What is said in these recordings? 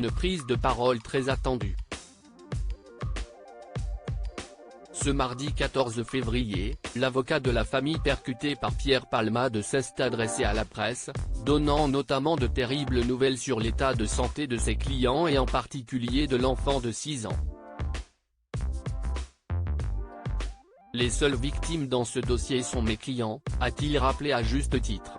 une prise de parole très attendue. Ce mardi 14 février, l'avocat de la famille percutée par Pierre Palmade s'est adressé à la presse, donnant notamment de terribles nouvelles sur l'état de santé de ses clients et en particulier de l'enfant de 6 ans. Les seules victimes dans ce dossier sont mes clients, a-t-il rappelé à juste titre.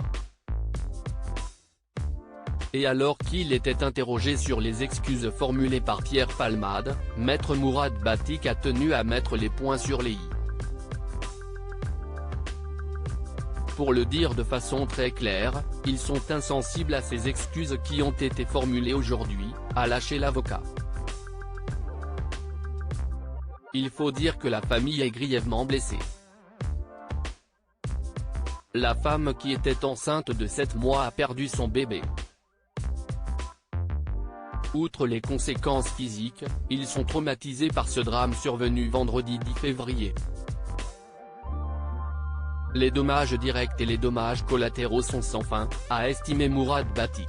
Et alors qu'il était interrogé sur les excuses formulées par Pierre Palmade, Maître Mourad Batik a tenu à mettre les points sur les i. Pour le dire de façon très claire, ils sont insensibles à ces excuses qui ont été formulées aujourd'hui, a lâché l'avocat. Il faut dire que la famille est grièvement blessée. La femme qui était enceinte de 7 mois a perdu son bébé. Outre les conséquences physiques, ils sont traumatisés par ce drame survenu vendredi 10 février. Les dommages directs et les dommages collatéraux sont sans fin, a estimé Mourad Batik.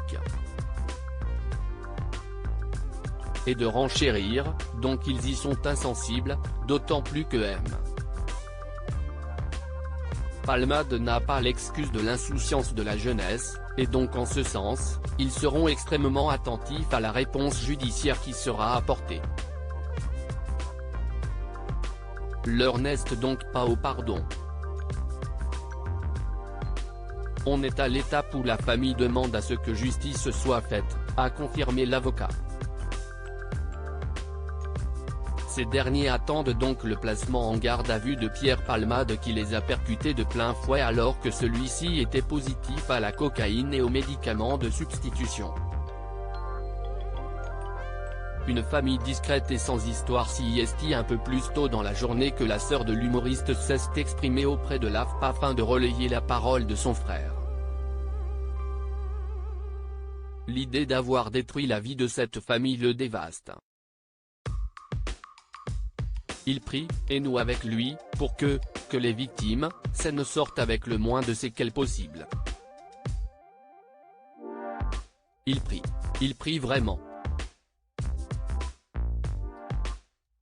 Et de renchérir, donc ils y sont insensibles, d'autant plus que M. Palmade n'a pas l'excuse de l'insouciance de la jeunesse, et donc en ce sens, ils seront extrêmement attentifs à la réponse judiciaire qui sera apportée. L'heure n'est donc pas au pardon. On est à l'étape où la famille demande à ce que justice soit faite, a confirmé l'avocat. Ces derniers attendent donc le placement en garde à vue de Pierre Palmade qui les a percutés de plein fouet alors que celui-ci était positif à la cocaïne et aux médicaments de substitution. Une famille discrète et sans histoire s'y un peu plus tôt dans la journée que la sœur de l'humoriste s'est exprimée auprès de l'AFP afin de relayer la parole de son frère. L'idée d'avoir détruit la vie de cette famille le dévaste. Il prie, et nous avec lui, pour que les victimes, s'en sortent avec le moins de séquelles possible. Il prie vraiment.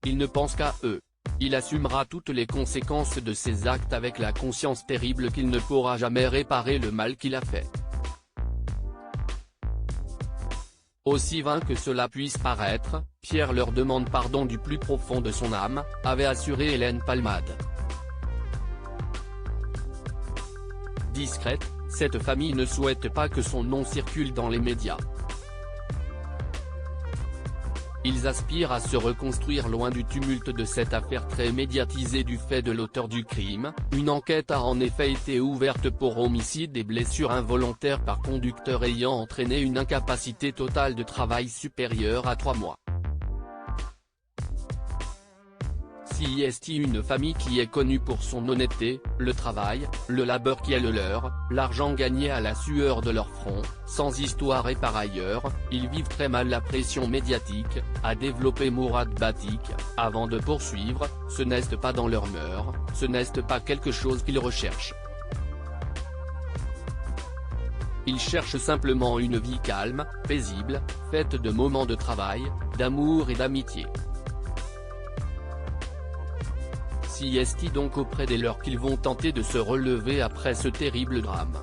Il ne pense qu'à eux. Il assumera toutes les conséquences de ses actes avec la conscience terrible qu'il ne pourra jamais réparer le mal qu'il a fait. Aussi vain que cela puisse paraître, Pierre leur demande pardon du plus profond de son âme, avait assuré Hélène Palmade. Discrète, cette famille ne souhaite pas que son nom circule dans les médias. Ils aspirent à se reconstruire loin du tumulte de cette affaire très médiatisée du fait de l'auteur du crime. Une enquête a en effet été ouverte pour homicide et blessure involontaire par conducteur ayant entraîné une incapacité totale de travail supérieure à 3 mois. C'est une famille qui est connue pour son honnêteté, le travail, le labeur qui est le leur, l'argent gagné à la sueur de leur front, sans histoire et par ailleurs, ils vivent très mal la pression médiatique, a développé Mourad Batik, avant de poursuivre, ce n'est pas dans leur mœurs, ce n'est pas quelque chose qu'ils recherchent. Ils cherchent simplement une vie calme, paisible, faite de moments de travail, d'amour et d'amitié. C'est donc auprès des leurs qu'ils vont tenter de se relever après ce terrible drame.